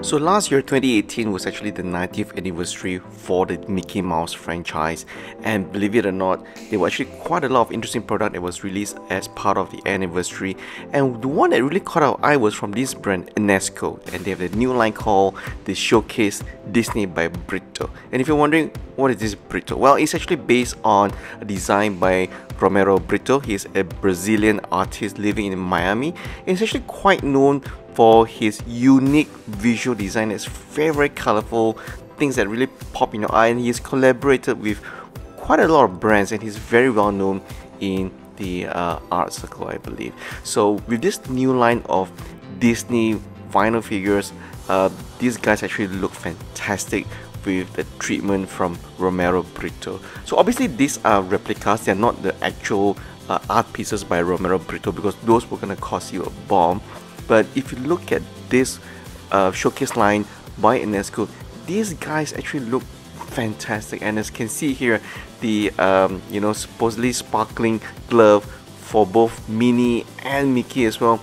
So last year, 2018, was actually the 90th anniversary for the Mickey Mouse franchise, and believe it or not, there were actually quite a lot of interesting product that was released as part of the anniversary. And the one that really caught our eye was from this brand, Enesco, and they have the new line called the Showcase Disney by Britto. And if you're wondering what is this Britto, well, it's actually based on a design by Romero Britto. He's a Brazilian artist living in Miami, and he's actually quite known for his unique visual design that's very colorful, things that really pop in your eye, and he's collaborated with quite a lot of brands, and he's very well known in the art circle, I believe. So with this new line of Disney vinyl figures, these guys actually look fantastic with the treatment from Romero Britto. So obviously these are replicas, they're not the actual art pieces by Romero Britto, because those were gonna cost you a bomb. But if you look at this showcase line by Enesco, these guys actually look fantastic. And as you can see here, the supposedly sparkling glove for both Minnie and Mickey as well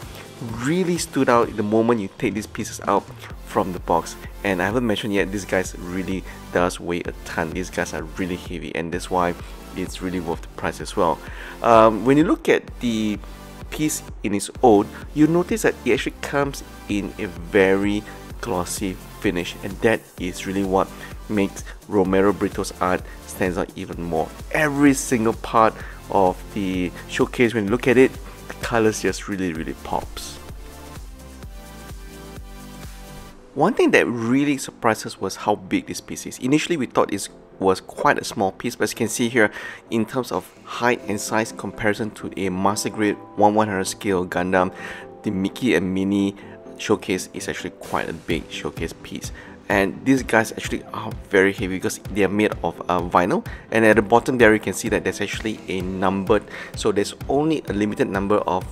really stood out the moment you take these pieces out from the box. And I haven't mentioned yet, these guys really does weigh a ton. These guys are really heavy, and that's why it's really worth the price as well. When you look at the piece in its own, you notice that it actually comes in a very glossy finish, and that is really what makes Romero Britto's art stands out even more. Every single part of the showcase, when you look at it, the colors just really pops. One thing that really surprised us was how big this piece is. Initially we thought it was quite a small piece, but as you can see here, in terms of height and size comparison to a master grade 1/100 scale Gundam, the Mickey and Minnie showcase is actually quite a big showcase piece. And these guys actually are very heavy because they are made of vinyl, and at the bottom there you can see that there's actually a numbered, so there's only a limited number of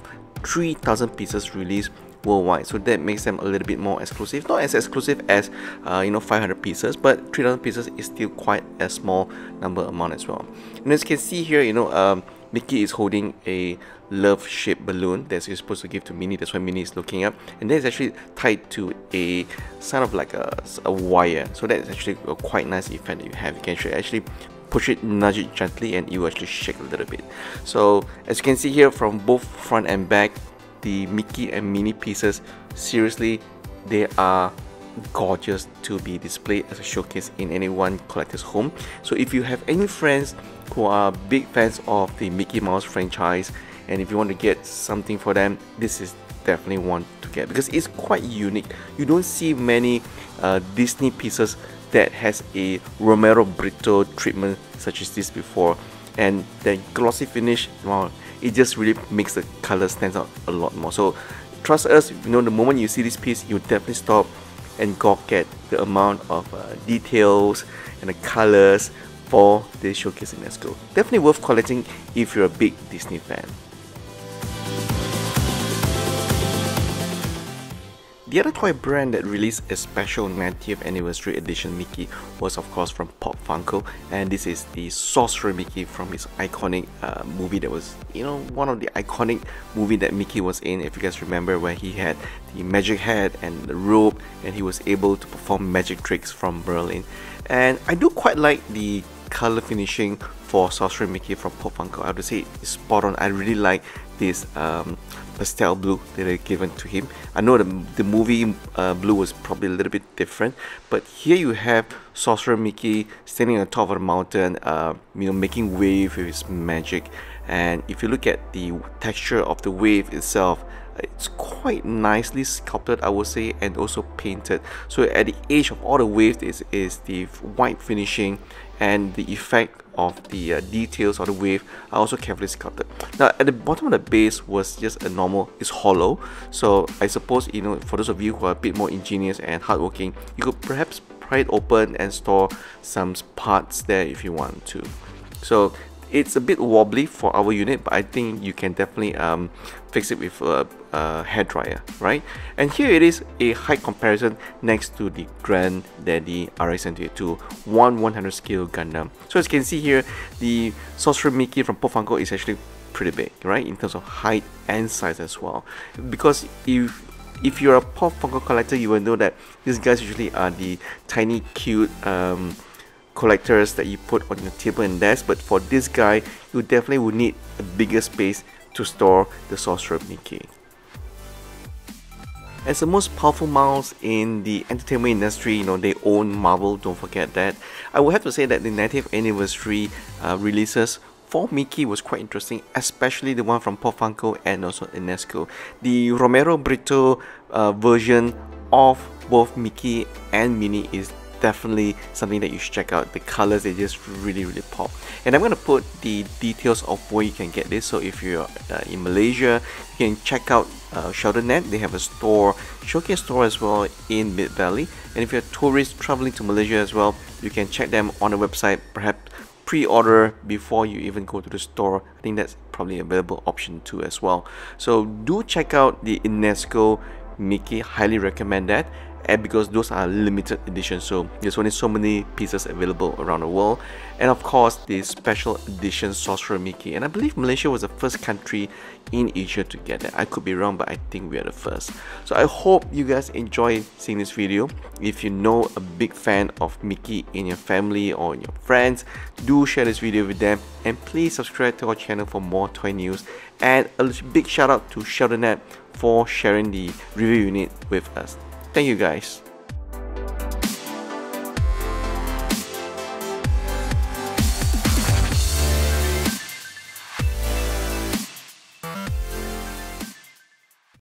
3,000 pieces released worldwide, so that makes them a little bit more exclusive. Not as exclusive as 500 pieces, but 3,000 pieces is still quite a small number amount as well. And as you can see here, Mickey is holding a love-shaped balloon that he's supposed to give to Minnie. That's why Minnie is looking up, and that is actually tied to a sort of like a wire. So that is actually a quite nice effect that you have. You can actually push it, nudge it gently, and it will actually shake a little bit. So as you can see here, from both front and back, the Mickey and Minnie pieces, seriously, they are gorgeous to be displayed as a showcase in any one collector's home. So if you have any friends who are big fans of the Mickey Mouse franchise, and if you want to get something for them, this is definitely one to get, because it's quite unique. You don't see many Disney pieces that has a Romero Britto treatment such as this before, and the glossy finish, wow, it just really makes the color stand out a lot more. So trust us, the moment you see this piece, you definitely stop and gawk at the amount of details and the colors for this showcase in Enesco. Definitely worth collecting if you're a big Disney fan. The other toy brand that released a special 90th anniversary edition Mickey was of course from Pop Funko, and this is the Sorcerer Mickey from his iconic movie that was, one of the iconic movie that Mickey was in, if you guys remember, where he had the magic hat and the robe, and he was able to perform magic tricks from Berlin. And I do quite like the color finishing for Sorcerer Mickey from Pop Funko. I have to say it's spot on. I really like this pastel blue that they've given to him. I know the movie blue was probably a little bit different, but here you have Sorcerer Mickey standing on top of the mountain, making wave with his magic. And if you look at the texture of the wave itself, it's quite nicely sculpted, I would say, and also painted. So at the edge of all the waves is the white finishing, and the effect of the details of the wave are also carefully sculpted. Now at the bottom of the base was just a normal, it's hollow. So I suppose, for those of you who are a bit more ingenious and hardworking, you could perhaps pry it open and store some parts there if you want to. So it's a bit wobbly for our unit, but I think you can definitely fix it with a hairdryer, right? And here it is, a height comparison next to the Granddaddy RX-78 1/100 scale Gundam. So as you can see here, the Sorcerer Mickey from Pop Funko is actually pretty big, right, in terms of height and size as well. Because if if you're a Pop Funko collector, you will know that these guys usually are the tiny cute collectors that you put on your table and desk, but for this guy you definitely would need a bigger space to store the Sorcerer Mickey. As the most powerful mouse in the entertainment industry, you know, they own Marvel, don't forget that. I would have to say that the 90th anniversary releases for Mickey was quite interesting, especially the one from Pop Funko and also Enesco. The Romero Britto version of both Mickey and Minnie is definitely something that you should check out. The colors, they just really pop. And I'm going to put the details of where you can get this. So if you're in Malaysia, you can check out sheldonet. They have a store, showcase store as well in Mid Valley. And if you're a tourist traveling to Malaysia as well, you can check them on the website, perhaps pre-order before you even go to the store. I think that's probably a available option too as well. So do check out the Enesco Mickey, highly recommend that. And because those are limited edition, so there's only so many pieces available around the world. And of course the special edition Sorcerer Mickey, and I believe Malaysia was the first country in Asia to get that. I could be wrong, but I think we are the first. So I hope you guys enjoy seeing this video. If you know a big fan of Mickey in your family or in your friends, do share this video with them, and please subscribe to our channel for more toy news. And a big shout out to sheldonet for sharing the review unit with us. Thank you guys.